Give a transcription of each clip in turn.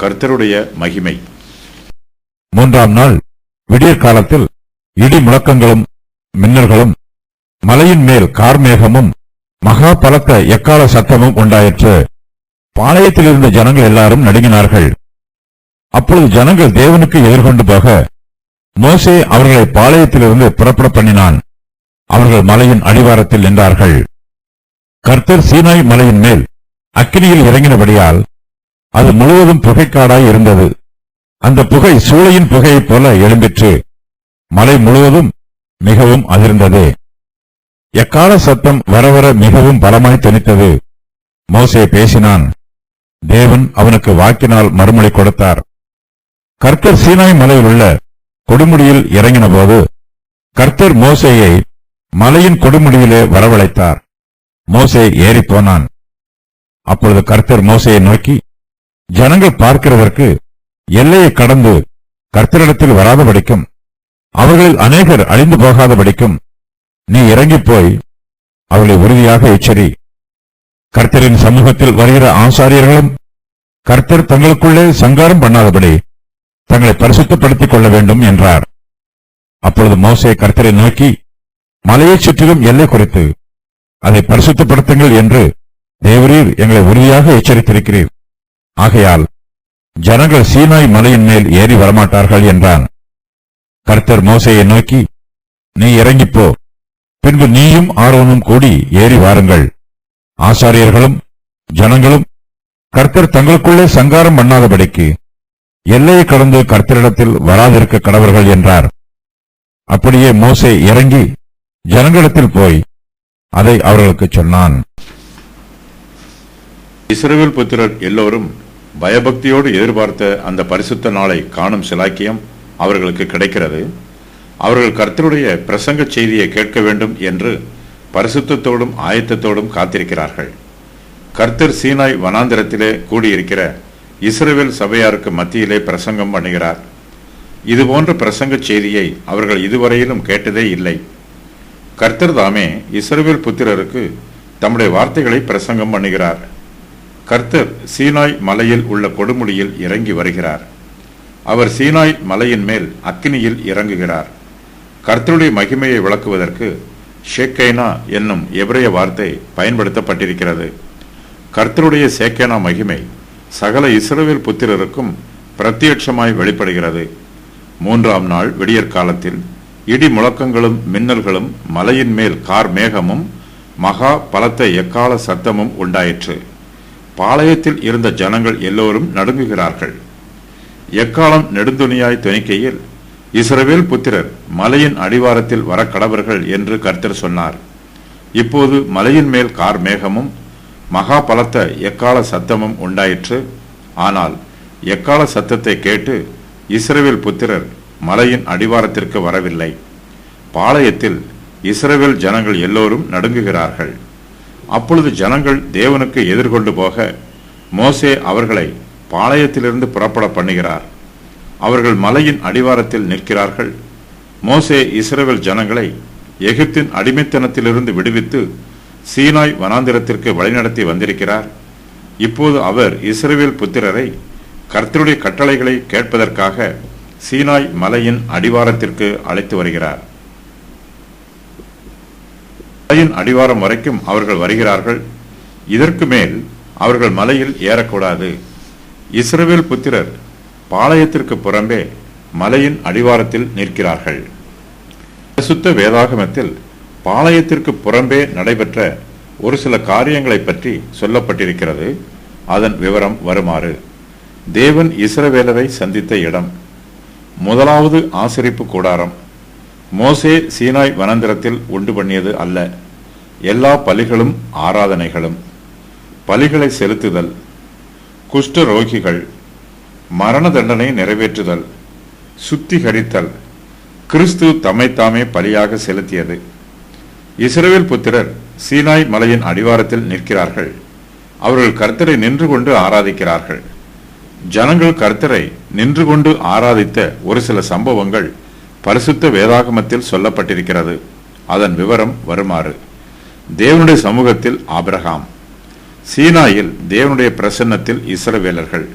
கர்த்தருடைய மகிமை. 3ஆம் நாள் விடியற் காலத்தில் இடி முழக்கங்களும் மின்னல்களும் மலையின் மேல் கார்மேகமும் மகா பலத்த எக்கால சத்தமும் உண்டாயிற்று. பாளையத்தில் இருந்த ஜனங்கள் எல்லாரும் நடுங்கினார்கள். அப்பொழுது ஜனங்கள் தேவனுக்கு எதிர்கொண்டு போக மோசே அவர்களை பாளையத்திலிருந்து புறப்பட பண்ணினான். அவர்கள் மலையின் அடிவாரத்தில் நின்றார்கள். கர்த்தர் சீனாய் மலையின் மேல் அக்கினியில் இறங்கினபடியால் அது முழுவதும் புகைக்காடாய் இருந்தது. அந்த புகை சூளையின் புகையைப் போல எழும்பிற்று. மலை முழுவதும் மிகவும் அதிர்ந்தது. எக்கால சத்தம் வரவர மிகவும் பலமாய் தொனித்தது. மோசே பேசினான். தேவன் அவனுக்கு வாக்கினால் மறுமொழி கொடுத்தார். கர்த்தர் சீனாய் மலையில் உள்ள கொடுமுடியில் இறங்கின போது கர்த்தர் மோசேயை மலையின் கொடுமுடியிலே வரவழைத்தார். மோசே ஏறிப்போனான். அப்பொழுது கர்த்தர் மோசேயை நோக்கி, ஜனங்கள் பார்க்கிறதற்கு எல்லையை கடந்து கர்த்தரிடத்தில் வராதபடிக்கும் அவர்களில் அநேகர் அழிந்து போகாதபடிக்கும் நீ இறங்கிப் போய் அவர்களை உறுதியாக எச்சரி. கர்த்தரின் சமூகத்தில் வருகிற ஆசாரியர்களும் கர்த்தர் தங்களுக்குள்ளே சங்காரம் பண்ணாதபடி தங்களை பரிசுத்தப்படுத்திக் கொள்ள வேண்டும் என்றார். அப்பொழுது மோசே கர்த்தரை நோக்கி, மலையைச் சுற்றிலும் எல்லை குறித்து அதை பரிசுத்தப்படுத்துங்கள் என்று தேவரீர் எங்களை உறுதியாக எச்சரித்திருக்கிறீர். ஆகையால் ஜனங்கள் சீனாய் மலையின் மேல் ஏறி வரமாட்டார்கள் என்றான். கர்த்தர் மோசேயை நோக்கி, நீ இறங்கிப்போ, பின்பு நீயும் ஆரோனும் கூடி ஏறி வாருங்கள். ஆசாரியர்களும் ஜனங்களும் கர்த்தர் தங்களுக்குள்ளே சங்காரம் பண்ணாதபடிக்கு எல்லையை கடந்து கர்த்தரிடத்தில் வராதிருக்க கடவர்கள் என்றார். அப்படியே மோசே இறங்கி ஜனங்களிடத்தில் போய் அதை அவர்களுக்கு சொன்னான். இஸ்ரவேல் புத்திரர் எல்லோரும் பயபக்தியோடு எதிர்பார்த்த அந்த பரிசுத்த நாளை காணும் சிலாக்கியம் அவர்களுக்கு கிடைக்கிறது. அவர்கள் கர்த்தருடைய பிரசங்க செய்தியை கேட்க வேண்டும் என்று பரிசுத்தத்தோடும் ஆயத்தத்தோடும் காத்திருக்கிறார்கள். கர்த்தர் சீனாய் வனாந்திரத்திலே கூடியிருக்கிற இஸ்ரவேல் சபையாருக்கு மத்தியிலே பிரசங்கம் பண்ணுகிறார். இதுபோன்ற பிரசங்க செய்தியை அவர்கள் இதுவரையிலும் கேட்டதே இல்லை. கர்த்தர் தாமே இஸ்ரவேல் புத்திரருக்கு தம்முடைய வார்த்தைகளை பிரசங்கம் பண்ணுகிறார். கர்த்தர் சீனாய் மலையில் உள்ள கொடுமுடியில் இறங்கி வருகிறார். அவர் சீனாய் மலையின் மேல் அக்கினியில் இறங்குகிறார். கர்த்தருடைய மகிமையை விளக்குவதற்கு ஷேக்கைனா என்னும் எபிரேய வார்த்தை பயன்படுத்தப்பட்டிருக்கிறது. கர்த்தருடைய சேக்கேனா மகிமை சகல இஸ்ரவேல் புத்திரருக்கும் பிரத்யட்சமாய் வெளிப்படுகிறது. 3ஆம் நாள் விடியற் காலத்தில் இடி முழக்கங்களும் மின்னல்களும் மலையின் மேல் கார் மேகமும் மகா பலத்த எக்கால சத்தமும் உண்டாயிற்று. பாளையத்தில் இருந்த ஜனங்கள் எல்லோரும் நடுங்குகிறார்கள். எக்காலம் நெடுந்துணியாய் தொனிக்கையில் இஸ்ரவேல் புத்திரர் மலையின் அடிவாரத்தில் வர கடவர்கள் என்று கர்த்தர் சொன்னார். இப்போது மலையின் மேல் கார் மேகமும் மகா பலத்த எக்கால சத்தமும் உண்டாயிற்று. ஆனால் எக்கால சத்தத்தை கேட்டு இஸ்ரவேல் புத்திரர் மலையின் அடிவாரத்திற்கு வரவில்லை. பாளையத்தில் இஸ்ரவேல் ஜனங்கள் எல்லோரும் நடுங்குகிறார்கள். அப்பொழுது ஜனங்கள் தேவனுக்கு எதிர்கொண்டு போக மோசே அவர்களை பாளையத்திலிருந்து புறப்பட பண்ணுகிறார். அவர்கள் மலையின் அடிவாரத்தில் நிற்கிறார்கள். மோசே இஸ்ரவேல் ஜனங்களை எகிப்தின் அடிமைத்தனத்திலிருந்து விடுவித்து சீனாய் வனாந்திரத்திற்கு வழிநடத்தி வந்திருக்கிறார். இப்போது அவர் இஸ்ரவேல் புத்திரரை கர்த்தருடைய கட்டளைகளை கேட்பதற்காக சீனாய் மலையின் அடிவாரத்திற்கு அழைத்து வருகிறார். மலையின் அடிவாரம் வரைக்கும் அவர்கள் வருகிறார்கள். இதற்கு மேல் அவர்கள் மலையில் ஏறக்கூடாது. இஸ்ரவேல் புத்திரர் பாளையத்திற்கு புறம்பே மலையின் அடிவாரத்தில் நிற்கிறார்கள். பரிசுத்த வேதாகமத்தில் பாளையத்திற்கு புறம்பே நடைபெற்ற ஒரு சில காரியங்களை பற்றி சொல்லப்பட்டிருக்கிறது. அதன் விவரம் வருமாறு: தேவன் இஸ்ரவேலரை சந்தித்த இடம், முதலாவது ஆசரிப்பு கூடாரம். மோசே சீனாய் வனாந்திரத்தில் உண்டு பண்ணியது அல்ல, எல்லா பலிகளும் ஆராதனைகளும், பலிகளை செலுத்துதல், குஷ்ட ரோகிகள், மரண தண்டனை நிறைவேற்றுதல், சுத்திகரித்தல், கிறிஸ்து தம்மைத்தாமே பலியாக செலுத்தியது. இஸ்ரவேல் புத்திரர் சீனாய் மலையின் அடிவாரத்தில் நிற்கிறார்கள். அவர்கள் கர்த்தரை நின்று கொண்டு ஆராதிக்கிறார்கள். ஜனங்கள் கர்த்தரை நின்று கொண்டு ஆராதித்த ஒரு சில சம்பவங்கள் பரிசுத்த வேதாகமத்தில் சொல்லப்பட்டிருக்கிறது. அதன் விவரம் வருமாறு: தேவனுடைய சமூகத்தில் ஆபிரகாம், சீனாயில் தேவனுடைய பிரசன்னத்தில் இஸ்ரவேலர்கள்,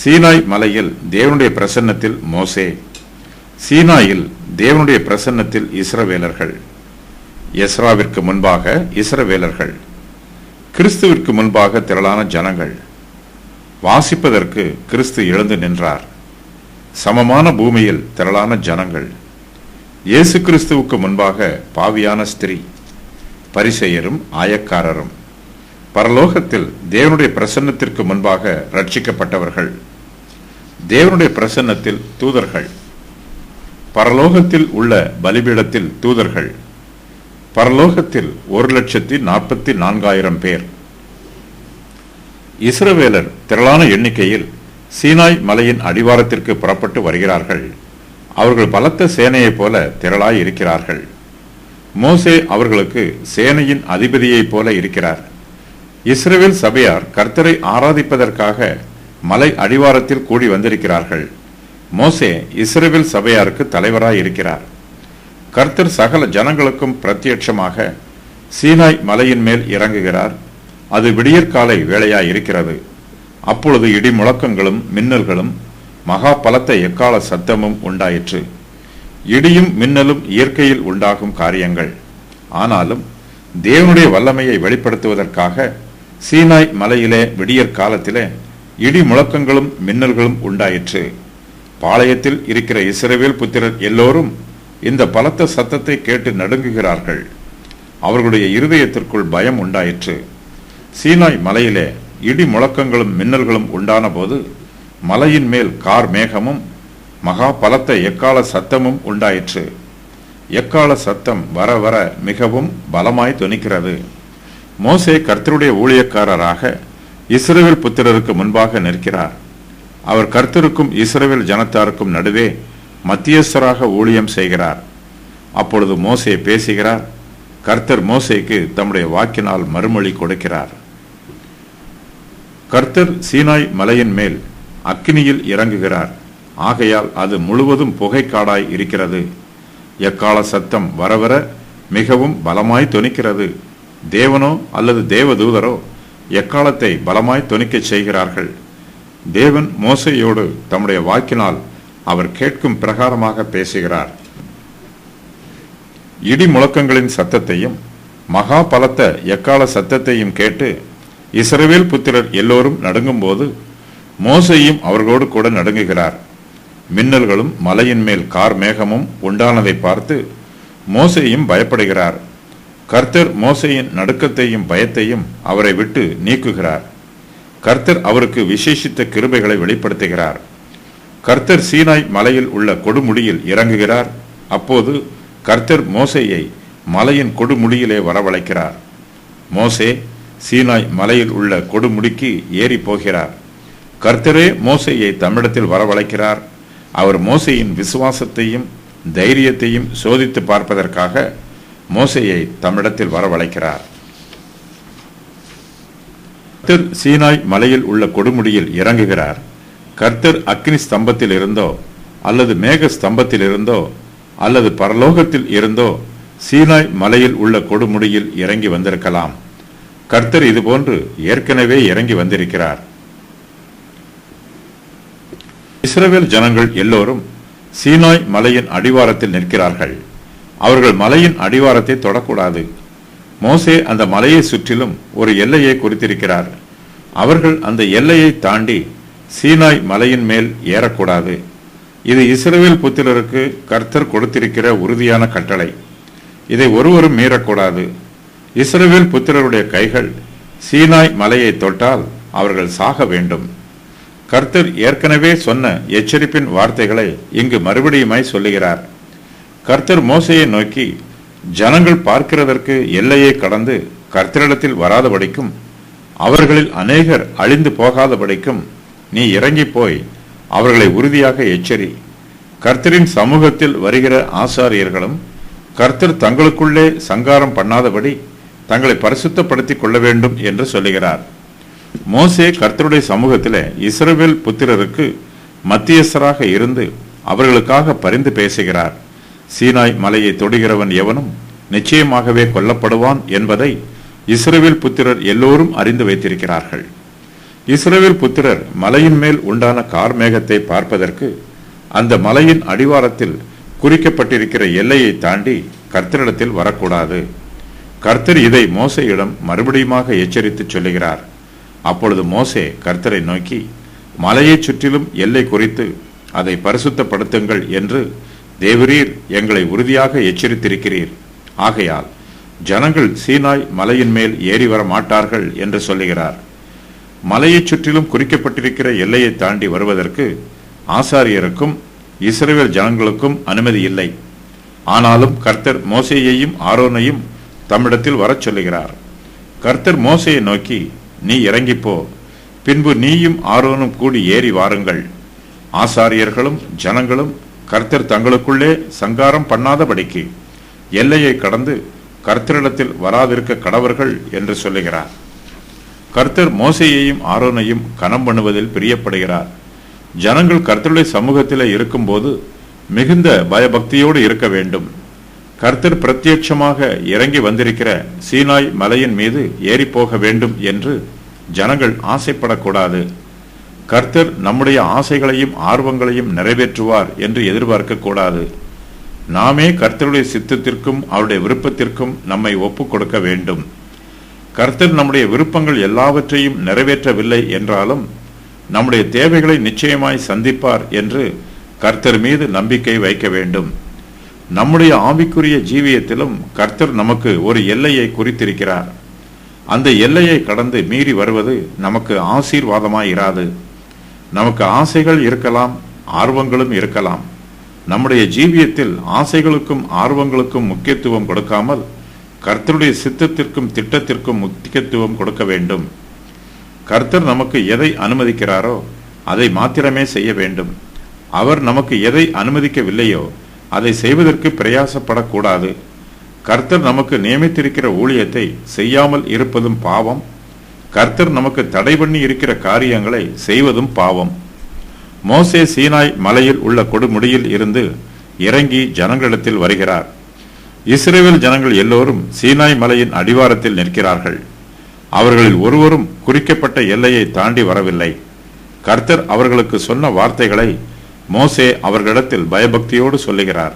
சீனாய் மலையில் தேவனுடைய பிரசன்னத்தில் மோசே, சீனாயில் தேவனுடைய பிரசன்னத்தில் இஸ்ரவேலர்கள், எஸ்ராவிற்கு முன்பாக இஸ்ரவேலர்கள், கிறிஸ்துவிற்கு முன்பாக திரளான ஜனங்கள். வாசிப்பதற்கு கிறிஸ்து எழுந்து நின்றார். சமமான பூமியில் திரளான ஜனங்கள். இயேசு கிறிஸ்துவுக்கு முன்பாக பாவியான ஸ்திரீ, பரிசேயரும் ஆயக்காரரும். பரலோகத்தில் தேவனுடைய பிரசன்னத்திற்கு முன்பாக ரட்சிக்கப்பட்டவர்கள். தேவனுடைய பிரசன்னத்தில் தூதர்கள். பரலோகத்தில் உள்ள பலிபீடத்தில் தூதர்கள். பரலோகத்தில் 1,44,000 பேர். இஸ்ரவேலர் திரளான எண்ணிக்கையில் சீனாய் மலையின் அடிவாரத்திற்கு புறப்பட்டு வருகிறார்கள். அவர்கள் பலத்த சேனையைப் போல திரளாய் இருக்கிறார்கள். மோசே அவர்களுக்கு சேனையின் அதிபதியைப் போல இருக்கிறார். இஸ்ரவேல் சபையார் கர்த்தரை ஆராதிப்பதற்காக மலை அடிவாரத்தில் கூடி வந்திருக்கிறார்கள். மோசே இஸ்ரவேல் சபையாருக்கு தலைவராய் இருக்கிறார். கர்த்தர் சகல ஜனங்களுக்கும் பிரத்யட்சமாக சீனாய் மலையின் மேல் இறங்குகிறார். அது விடியற்காலை வேளையாய் இருக்கிறது. அப்பொழுது இடி முழக்கங்களும் மின்னல்களும் மகா பலத்த எக்கால சத்தமும் உண்டாயிற்று. இடியும் மின்னலும் இயற்கையில் உண்டாகும் காரியங்கள். ஆனாலும் தேவனுடைய வல்லமையை வெளிப்படுத்துவதற்காக சீனாய் மலையிலே விடியற் காலத்திலே இடி முழக்கங்களும் மின்னல்களும் உண்டாயிற்று. பாளையத்தில் இருக்கிற இஸ்ரவேல் புத்திரர் எல்லோரும் இந்த பலத்த சத்தத்தை கேட்டு நடுங்குகிறார்கள். அவர்களுடைய இருதயத்திற்குள் பயம் உண்டாயிற்று. சீனாய் மலையிலே இடி முழக்கங்களும் மின்னல்களும் உண்டான போது மலையின் மேல் கார் மேகமும் மகா பலத்த எக்கால சத்தமும் உண்டாயிற்று. எக்கால சத்தம் வர வர மிகவும் பலமாய் தொனிக்கிறது. மோசே கர்த்தருடைய ஊழியக்காரராக இஸ்ரவேல் புத்திரருக்கு முன்பாக நிற்கிறார். அவர் கர்த்தருக்கும் இஸ்ரவேல் ஜனத்தாருக்கும் நடுவே மத்தியஸ்தராக ஊழியம் செய்கிறார். அப்பொழுது மோசே பேசுகிறார். கர்த்தர் மோசேக்கு தம்முடைய வாக்கினால் மறுமொழி கொடுக்கிறார். கர்த்தர் சீனாய் மலையின் மேல் அக்கினியில் இறங்குகிறார். ஆகையால் அது முழுவதும் புகைக்காடாய் இருக்கிறது. எக்கால சத்தம் வரவர மிகவும் பலமாய் தொனிக்கிறது. தேவனோ அல்லது தேவதூதரோ எக்காலத்தை பலமாய் தொனிக்கச் செய்கிறார்கள். தேவன் மோசேயோடு தம்முடைய வாக்கினால் அவர் கேட்கும் பிரகாரமாக பேசுகிறார். இடி முழக்கங்களின் சத்தத்தையும் மகா பலத்த எக்கால சத்தத்தையும் கேட்டு இஸ்ரவேல் புத்திரர் எல்லோரும் நடுங்கும் போது மோசேயும் அவர்களோடு கூட நடுங்குகிறார். மின்னல்களும் மலையின் மேல் கார் மேகமும் உண்டானதை பார்த்து மோசேயும் பயப்படுகிறார். கர்த்தர் மோசேயின் நடுக்கத்தையும் பயத்தையும் அவரை விட்டு நீக்குகிறார். கர்த்தர் அவருக்கு விசேஷித்த கிருபைகளை வெளிப்படுத்துகிறார். கர்த்தர் சீனாய் மலையில் உள்ள கொடுமுடியில் இறங்குகிறார். அப்போது கர்த்தர் மோசேயை மலையின் கொடுமுடியிலே வரவழைக்கிறார். மோசே சீனாய் மலையில் உள்ள கொடுமுடிக்கு ஏறி போகிறார். கர்த்தரே மோசேயை தம்மிடத்தில் வரவழைக்கிறார். அவர் மோசேயின் விசுவாசத்தையும் தைரியத்தையும் சோதித்து பார்ப்பதற்காக மோசேயை தம்மிடத்தில் வரவழைக்கிறார். கர்த்தர் சீனாய் மலையில் உள்ள கொடுமுடியில் இறங்குகிறார். கர்த்தர் அக்னி ஸ்தம்பத்தில் இருந்தோ அல்லது மேக ஸ்தம்பத்தில் இருந்தோ அல்லது பரலோகத்தில் இருந்தோ சீனாய் மலையில் உள்ள கொடுமுடியில் இறங்கி வந்திருக்கலாம். கர்த்தர் இதுபோன்று ஏற்கனவே இறங்கி வந்திருக்கிறார். இஸ்ரவேல் ஜனங்கள் எல்லோரும் சீனாய் மலையின் அடிவாரத்தில் நிற்கிறார்கள். அவர்கள் மலையின் அடிவாரத்தை தொடக்கூடாது. மோசே அந்த மலையை சுற்றிலும் ஒரு எல்லையை குறித்திருக்கிறார். அவர்கள் அந்த எல்லையை தாண்டி சீனாய் மலையின் மேல் ஏறக்கூடாது. இது இஸ்ரவேல் புத்திரருக்கு கர்த்தர் கொடுத்திருக்கிற உறுதியான கட்டளை. இதை ஒருவரும் மீறக்கூடாது. இஸ்ரவேல் புத்திரருடைய கைகள் சீனாய் மலையை தொட்டால் அவர்கள் சாக வேண்டும். கர்த்தர் ஏற்கனவே சொன்ன எச்சரிப்பின் வார்த்தைகளை இங்கு மறுபடியுமாய் சொல்லுகிறார். கர்த்தர் மோசேயை நோக்கி, ஜனங்கள் பார்க்கிறதற்கு எல்லையை கடந்து கர்த்தரிடத்தில் வராதபடிக்கும் அவர்களில் அநேகர் அழிந்து போகாதபடிக்கும் நீ இறங்கி போய் அவர்களை உறுதியாக எச்சரி. கர்த்தரின் சமூகத்தில் வருகிற ஆசாரியர்களும் கர்த்தர் தங்களுக்குள்ளே சங்காரம் பண்ணாதபடி தங்களை பரிசுத்தப்படுத்திக் கொள்ள வேண்டும் என்று சொல்லுகிறார். மோசே கர்த்தருடைய சமூகத்திலே இஸ்ரவேல் புத்திரருக்கு மத்தியஸ்தராக இருந்து அவர்களுக்காக பரிந்து பேசுகிறார். சீனாய் மலையை தொடுகிறவன் எவனும் நிச்சயமாகவே கொல்லப்படுவான் என்பதை இஸ்ரவேல் புத்திரர் எல்லோரும் அறிந்து வைத்திருக்கிறார்கள். இஸ்ரவேல் புத்திரர் மலையின் மேல் உண்டான கார்மேகத்தை பார்ப்பதற்கு அந்த மலையின் அடிவாரத்தில் குறிக்கப்பட்டிருக்கிற எல்லையை தாண்டி கர்த்தரிடத்தில் வரக்கூடாது. கர்த்தர் இதை மோசேயிடம் மறுபடியுமாக எச்சரித்து சொல்லுகிறார். அப்பொழுது மோசே கர்த்தரை நோக்கி, மலையைச் சுற்றிலும் எல்லை குறித்து அதை பரிசுத்தப்படுத்துங்கள் என்று தேவரீர் எங்களை உறுதியாக எச்சரித்திருக்கிறீர். ஆகையால் ஜனங்கள் சீனாய் மலையின் மேல் ஏறி வர மாட்டார்கள் என்று சொல்லுகிறார். மலையைச் சுற்றிலும் குறிக்கப்பட்டிருக்கிற எல்லையை தாண்டி வருவதற்கு ஆசாரியருக்கும் இஸ்ரவேல் ஜனங்களுக்கும் அனுமதி இல்லை. ஆனாலும் கர்த்தர் மோசேயையும் ஆரோனையும் தம்மிடத்தில் வரச் சொல்லுகிறார். கர்த்தர் மோசேயை நோக்கி, நீ இறங்கிப்போ, பின்பு நீயும் ஆரோனும் கூடி ஏறி வாருங்கள். ஆசாரியர்களும் ஜனங்களும் கர்த்தர் தங்களுக்குள்ளே சங்காரம் பண்ணாதபடிக்கு எல்லையை கடந்து கர்த்தரிடத்தில் வராதிருக்க கடவர்கள் என்று சொல்லுகிறார். கர்த்தர் மோசேயையும் ஆரோனையும் கனம் பண்ணுவதில் பிரியப்படுகிறார். ஜனங்கள் கர்த்தருடைய சமூகத்தில் இருக்கும்போது மிகுந்த பயபக்தியோடு இருக்க வேண்டும். கர்த்தர் பிரத்யட்சமாக இறங்கி வந்திருக்கிற சீனாய் மலையின் மீது ஏறி போக வேண்டும் என்று ஜனங்கள் ஆசைப்படக்கூடாது. கர்த்தர் நம்முடைய ஆசைகளையும் ஆர்வங்களையும் நிறைவேற்றுவார் என்று எதிர்பார்க்க கூடாது. நாமே கர்த்தருடைய சித்தத்திற்கும் அவருடைய விருப்பத்திற்கும் நம்மை ஒப்புக் கொடுக்க வேண்டும். கர்த்தர் நம்முடைய விருப்பங்கள் எல்லாவற்றையும் நிறைவேற்றவில்லை என்றாலும் நம்முடைய தேவைகளை நிச்சயமாய் சந்திப்பார் என்று கர்த்தர் மீது நம்பிக்கை வைக்க வேண்டும். நம்முடைய ஆவிக்குரிய ஜீவியத்திலும் கர்த்தர் நமக்கு ஒரு எல்லையை குறித்திருக்கிறார். அந்த எல்லையை கடந்து மீறி வருவது நமக்கு ஆசீர்வாதமாய் இராது. நமக்கு ஆசைகள் இருக்கலாம், ஆர்வங்களும் இருக்கலாம். நம்முடைய ஜீவியத்தில் ஆசைகளுக்கும் ஆர்வங்களுக்கும் முக்கியத்துவம் கொடுக்காமல் கர்த்தருடைய சித்தத்திற்கும் திட்டத்திற்கும் முக்கியத்துவம் கொடுக்க வேண்டும். கர்த்தர் நமக்கு எதை அனுமதிக்கிறாரோ அதை மாத்திரமே செய்ய வேண்டும். அவர் நமக்கு எதை அனுமதிக்கவில்லையோ அதை செய்வதற்கு பிரயாசப்படக்கூடாது. கர்த்தர் நமக்கு நியமித்திருக்கிற ஊழியத்தை செய்யாமல் இருப்பதும் பாவம். கர்த்தர் நமக்கு தடை பண்ணி இருக்கிற காரியங்களை செய்வதும் பாவம். மோசே சீனாய் மலையில் உள்ள கொடுமுடியில் இருந்து இறங்கி ஜனங்களிடத்தில் வருகிறார். இஸ்ரவேல் ஜனங்கள் எல்லோரும் சீனாய் மலையின் அடிவாரத்தில் நிற்கிறார்கள். அவர்களில் ஒருவரும் குறிக்கப்பட்ட எல்லையை தாண்டி வரவில்லை. கர்த்தர் அவர்களுக்கு சொன்ன வார்த்தைகளை மோசே அவர்களிடத்தில் பயபக்தியோடு சொல்லுகிறார்.